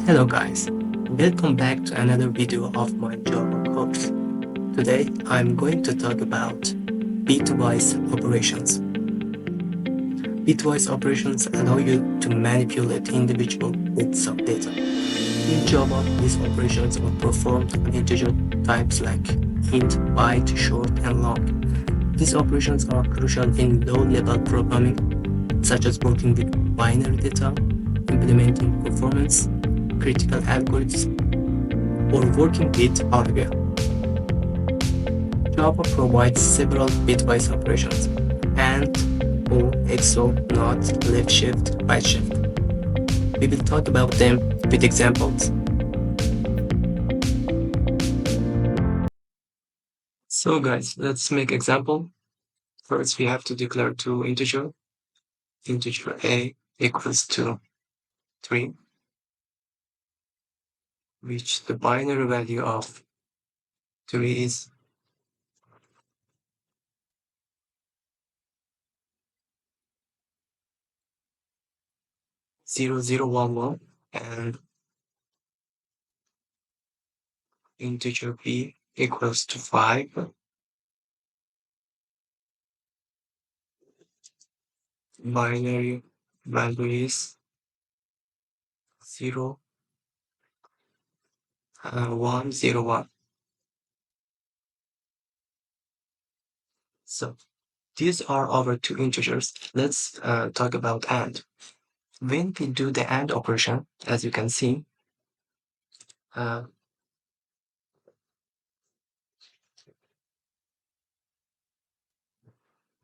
Hello guys, welcome back to another video of my Java course. Today I'm going to talk about bitwise operations. Bitwise operations allow you to manipulate individual bits of data. In Java, these operations are performed on integer types like int, byte, short, and long. These operations are crucial in low-level programming, such as working with binary data, implementing performance critical algorithms, or working with hardware. Java provides several bitwise operations: AND, OR, XOR, NOT, left shift, right shift. We will talk about them with examples. So guys, let's make example. First, we have to declare two integer. Integer a equals to 3, which the binary value of 3 is 0011, and integer b equals to 5. Binary value is 0, 1, 0, 1. So these are our two integers. Let's talk about AND. When we do the AND operation, as you can see, uh,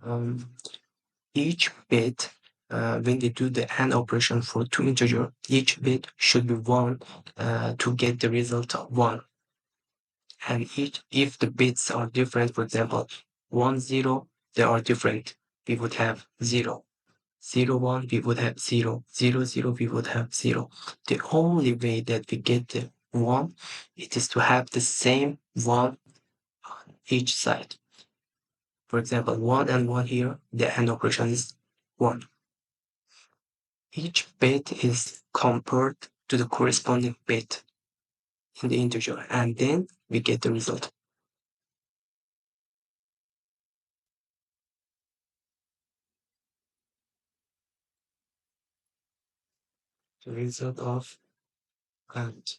um, each bit, when we do the AND operation for two integers, each bit should be 1 to get the result of 1. And if the bits are different, for example, 1, 0, they are different, we would have 0. 0, 1, we would have 0. 0, 0, we would have 0. The only way that we get the 1, it is to have the same 1 on each side. For example, 1 and 1 here, the AND operation is 1. Each bit is compared to the corresponding bit in the integer, and then we get the result. The result of AND.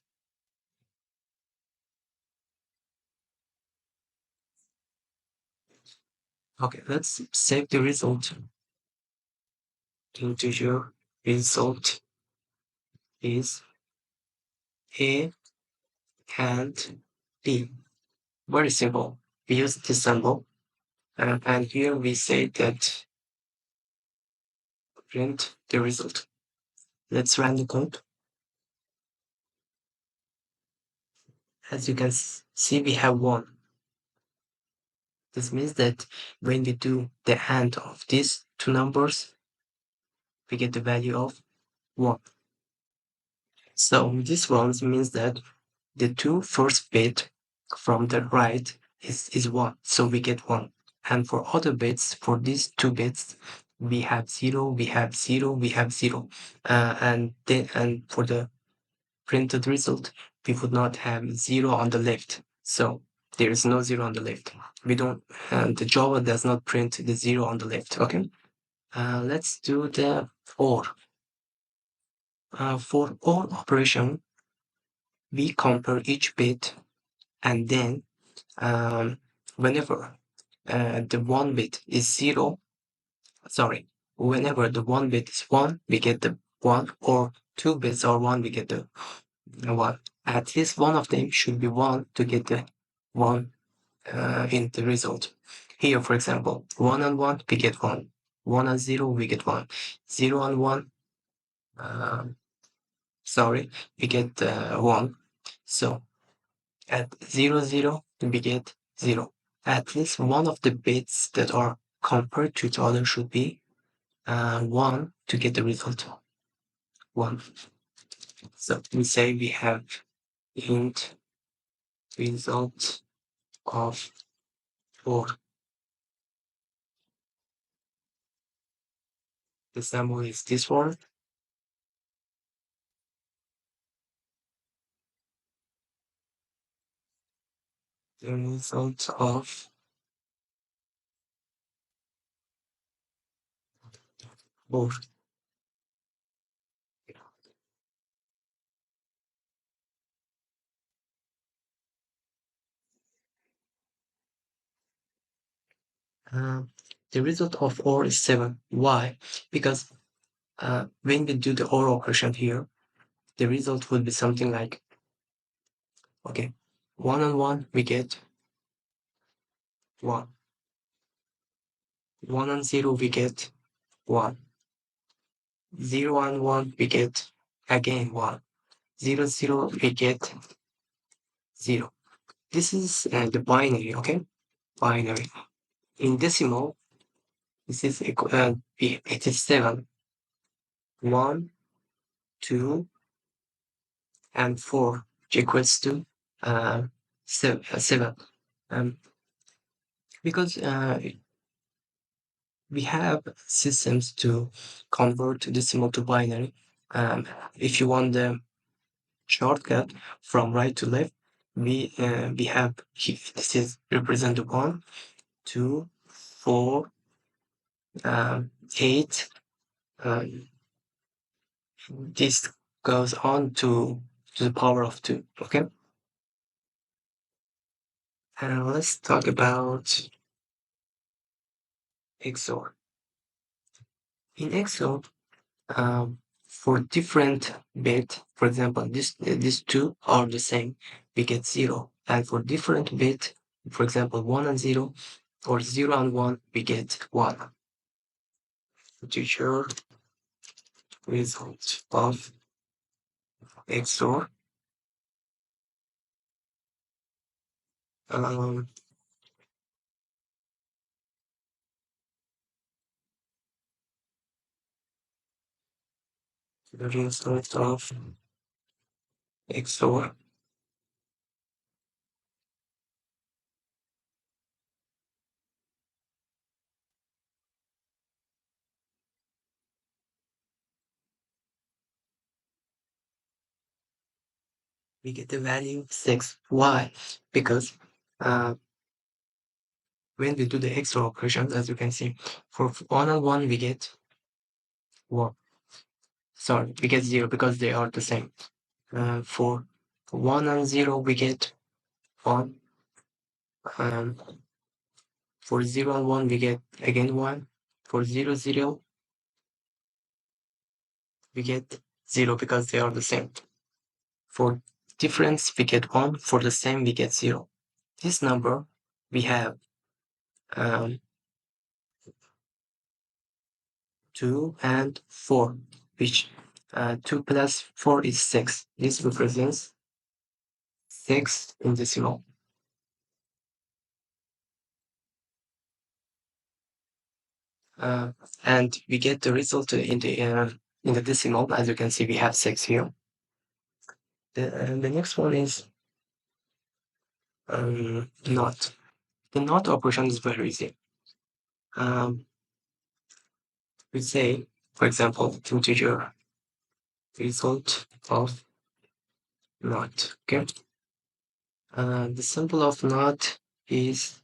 Okay, let's save the result. Integer result is A and B. Very simple. We use this symbol, and here we say that print the result. Let's run the code. As you can see, we have 1. This means that when we do the AND of these two numbers, we get the value of 1. So this one means that the two first bit from the right is 1, so we get 1. And for other bits, for these two bits, we have 0, we have 0, we have 0. And for the printed result, we would not have 0 on the left. So there is no 0 on the left. We don't, the Java does not print the 0 on the left. Okay. Let's do the OR. For OR operation, we compare each bit, and then whenever the one bit is 0, sorry, whenever the one bit is 1, we get the 1, or two bits are 1, we get the 1. At least one of them should be 1 to get the 1 in the result. Here, for example, 1 and 1, we get 1. 1 and 0, we get 1. 0 and 1, sorry, we get 1. So at 0, 0, we get 0. At least one of the bits that are compared to each other should be 1 to get the result 1. So we say we have int result of 4. The symbol is this one. the result of both. Uh, the result of OR is 7. Why? Because when we do the OR operation here, the result will be something like, okay, 1 on 1, we get 1. 1 on 0, we get 1. 0 on 1, we get again 1. 0, 0, we get 0. This is the binary, okay? Binary. In decimal, this is it is 7. 1, 2, and 4, which equals to 7. Um, because we have systems to convert decimal to binary. If you want the shortcut from right to left, we have this is represent 1, 2, 4, 8. Um, this goes on to the power of 2. Okay, and let's talk about XOR. In XOR, for different bit, for example, these two are the same, we get 0. And for different bit, for example, 1 and 0, or 0 and 1, we get 1. Future result of XOR. Um, the result of XOR. We get the value 6. Why? Because uh, when we do the XOR operations, as you can see, for 1 and 1, we get 1. Sorry, we get 0 because they are the same. For 1 and 0, we get 1. Um, for 0 and 1, we get again 1. For 0, 0, we get 0 because they are the same. For difference, we get 1. For the same, we get 0. This number, we have um, 2 and 4, which 2 plus 4 is 6. This represents 6 in decimal. Uh, and we get the result in the decimal. As you can see, we have 6 here. The next one is not. The not operation is very easy. We say, for example, integer result of not. Okay. The symbol of not is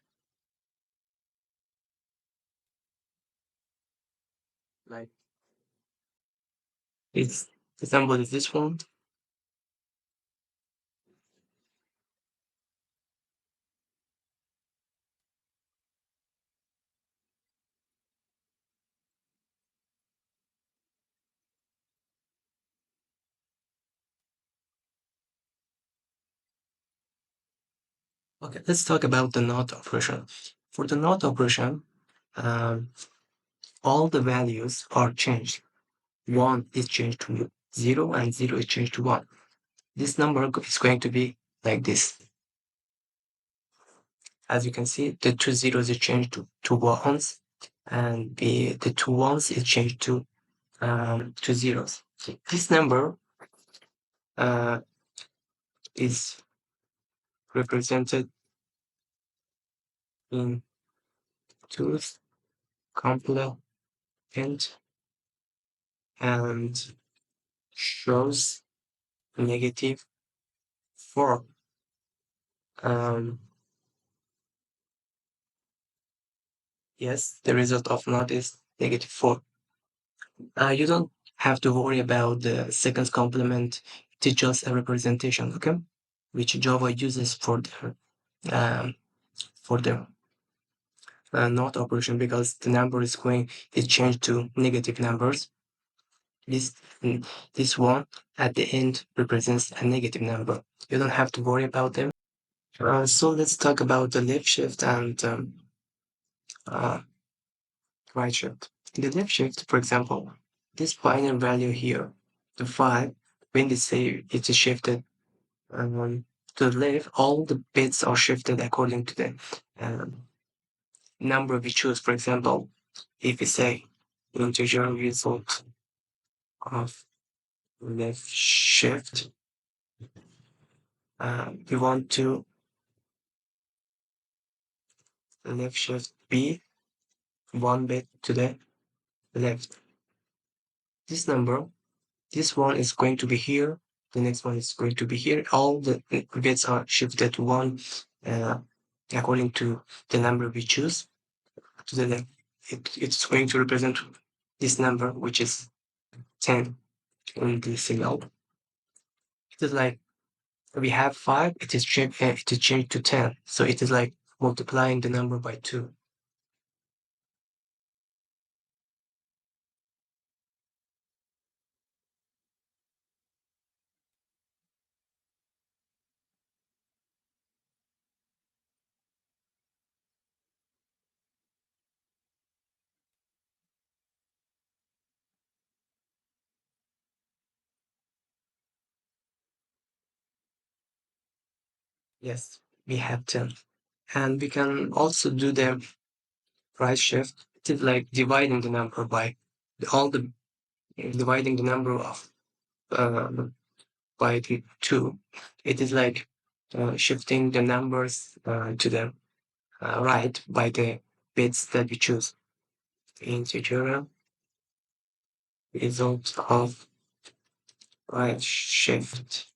like it's the symbol is this one. Okay, let's talk about the not operation. For the not operation, um, all the values are changed. 1 is changed to 0 and 0 is changed to 1. This number is going to be like this. As you can see, the 2 zeros is changed to ones, and the 2 ones is changed to zeros. This number uh, is represented in twos, complement, and shows negative 4. Um, Yes, the result of not is negative 4. You don't have to worry about the seconds complement. It's just a representation, okay? Which Java uses um, for the not operation because the number is changed to negative numbers. This this one at the end represents a negative number. You don't have to worry about them. So let's talk about the left shift and uh, right shift. In the left shift, for example, this binary value here, the 5, when they say it is shifted to the left, all the bits are shifted according to the um, number we choose. For example, if we say integer result of left shift, we want to left shift be one bit to the left. This number, this one is going to be here. The next one is going to be here. All the bits are shifted one uh, according to the number we choose to the left. It's going to represent this number, which is 10 in the signal. It is like we have 5, it is changed to 10. So it is like multiplying the number by 2. Yes, we have 10. And we can also do the right shift. It is like dividing the number by all the dividing the number of by the 2. It is like shifting the numbers to the right by the bits that we choose. Integer result of right shift.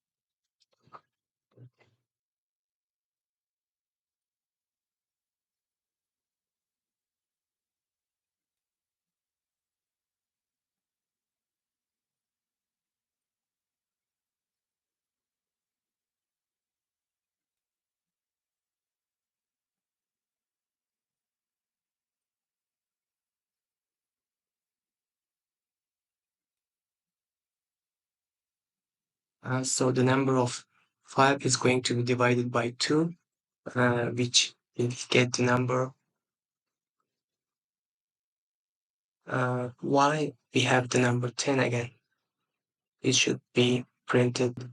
So the number of 5 is going to be divided by 2, which will get the number. Why we have the number 10 again? It should be printed.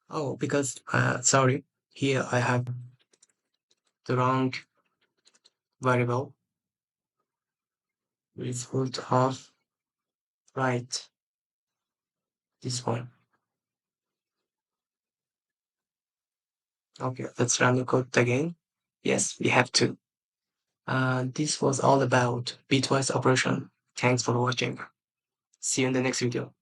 Oh, because, sorry, here I have the wrong variable. Result of right, this one. Okay, let's run the code again. Yes, we have to. This was all about bitwise operation. Thanks for watching. See you in the next video.